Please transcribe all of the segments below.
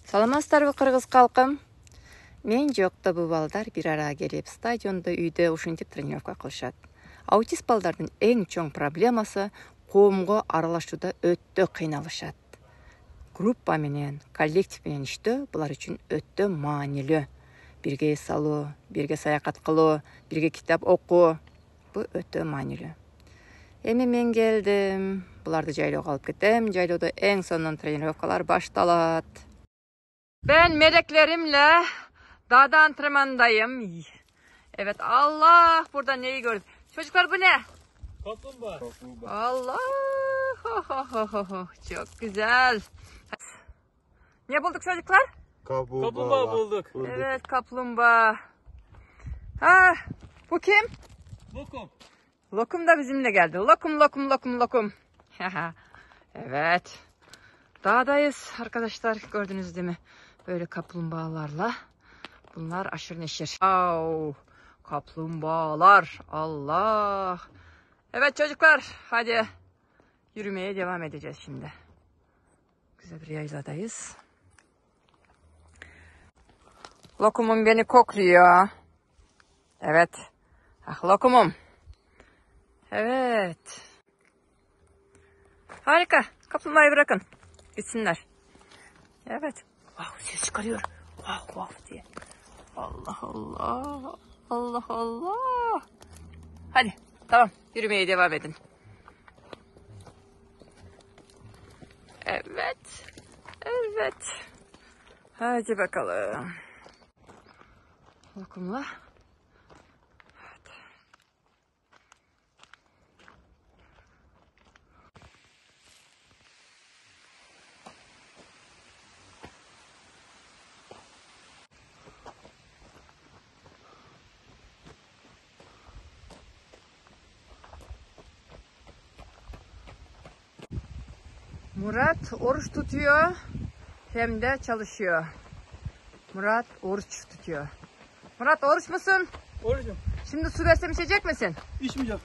Саламатсыздарбы кыргыз калкым? Мен жокто бу балдар бир ара келип, стадиондо үйдө ушинтип тренировка кылышат. Аутист балдардын эң чоң проблемасы коомго аралашууда өтө кыйналышат. Группа менен, коллектив менен иштөө булар үчүн өтө маанилүү. Бирге эс алуу, бирге саякат кылуу, бирге китап окуу бу өтө маанилүү. Эми мен келдим, буларды жайлоого алып кетем. Жайлоодо эң сонун тренировкалар башталат. Ben meleklerimle dağda antrenmandayım. Evet, Allah, burada neyi gördük? Çocuklar bu ne? Kaplumbağa. Allah, çok güzel. Ne bulduk çocuklar? Kaplumbağa bulduk. Evet, kaplumbağa. Ha, bu kim? Lokum. Lokum da bizimle geldi. Lokum. Evet. Dağdayız arkadaşlar, gördünüz değil mi? Böyle kaplumbağalarla. Bunlar aşırı neşir. Kaplumbağalar. Allah. Evet çocuklar, hadi yürümeye devam edeceğiz şimdi. Güzel bir yayladayız. Lokumum beni kokluyor. Evet. Ah lokumum. Evet. Harika. Kaplumbağayı bırakın. Gitsinler. Evet. Wow, ses çıkarıyor. Wow diye. Allah. Hadi tamam, yürümeye devam edin. Evet. Hadi bakalım. Lokumla. Murat oruç tutuyor, hem de çalışıyor. Murat oruç tutuyor. Murat, oruç musun? Orucum. Şimdi su versem içecek misin? İçmeyeceğim.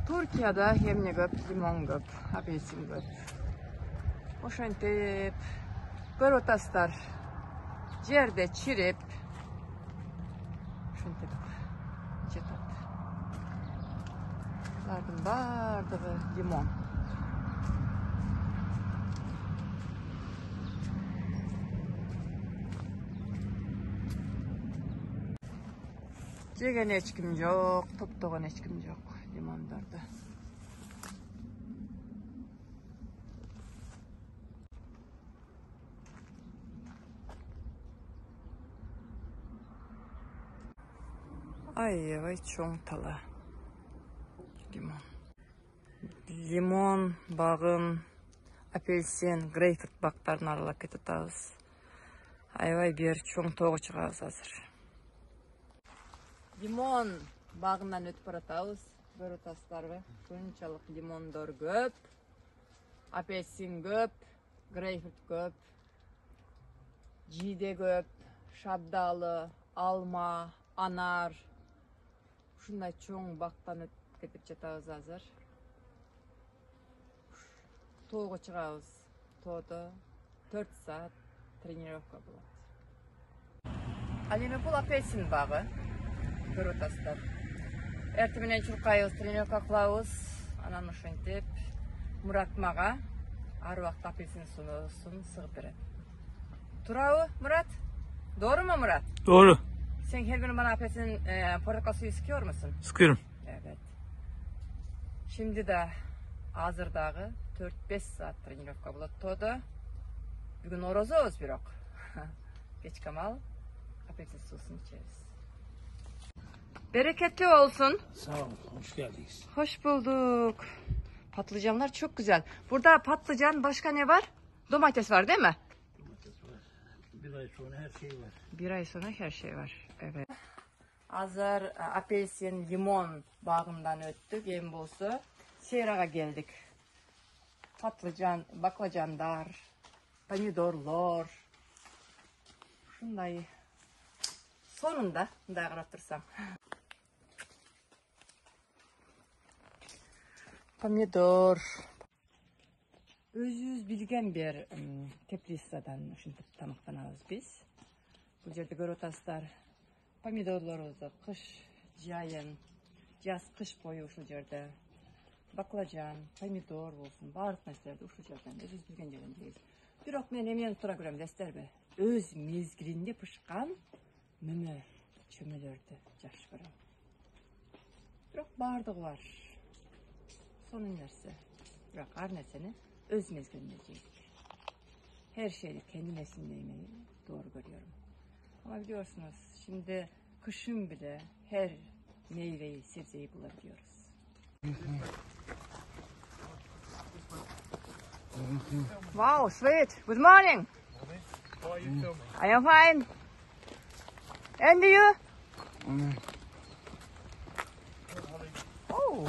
Türkiye'de hem köp, limon köp, apelsin köp. Oşantip, görotaslar yerde çirip, oşantip, çetat. Lardın bardağı limon. Jegen eçkim yok, toptoğan eçkim yok limonlarda. Ay çoğun tala. Limon, bağın, apelsin, greyfurt baktarını aralak ketitağız. Ayvay bir çoğun toğu çıkağız hazır. Limon bağından ötüp aratağız. Böyle taslar ve şunçalık limondor köp, apelsin köp, greyfurt köp, cide köp, şabdalı, alma, anar. Şunday çoğun baktan ötüp ketip çatağız hazır. Toğu çıkağız. Toğda 4 saat trenirovka bulat. Alime bul apelsin bağı. Böyle taslar. Erteminen çurkayız, trenirovka kılavuz. Anan uşantip Murat mağa ar vaqt apelsin sunusun sığıp beredi. Turağı Murat? Doğru mu Murat? Doğru. Sen her gün bana apelsin portakal suyu sıkıyor musun? Sıkıyorum. Evet. Şimdi de hazırdağı 4-5 saat trenirovka bulat toğda. Bugün orozuz bir ok. Geç kamal apelsin susunu içeriz. Bereketli olsun. Sağ ol, hoş geldiniz. Hoş bulduk. Patlıcanlar çok güzel. Burada patlıcan, başka ne var? Domates var değil mi? Domates var. Bir ay sonra her şey var. Bir ay sonra her şey var. Evet. Hazır apelsin, limon bağından öttük. En bolsa Seraga geldik. Patlıcan, baklajanlar, pomidorlar. Şunday. Sonunda, bunday qarap tursam. Pomidor. Özüz bilgen bir teplissadan uşintiп tamaqtanabыз biz. Bu жерде көрүп атасыздар. Помидорлорубузду кыш жайын, жаз кыш бою ушул жерде баклажан, помидор болсун, баардык нерселерди ушул жерден өзүбүз билген жерден жейбиз. Бирок мен эмнени туура көрөм дестерби? Өз мезгилинде пышкан мөмө чөмөлөрдү жакшы көрөм. Бирок баардыгы бар. Сонун нерсе. Bırak her nesini öz mezgilinde yiyecek. Her şeyi kendi mevsiminde yemeyi doğru görüyorum. Ama biliyorsunuz şimdi kışın bile her meyveyi, sebzeyi bulabiliyoruz. Wow, sweet. Good morning. How are you filming? I am fine. And you? Oh.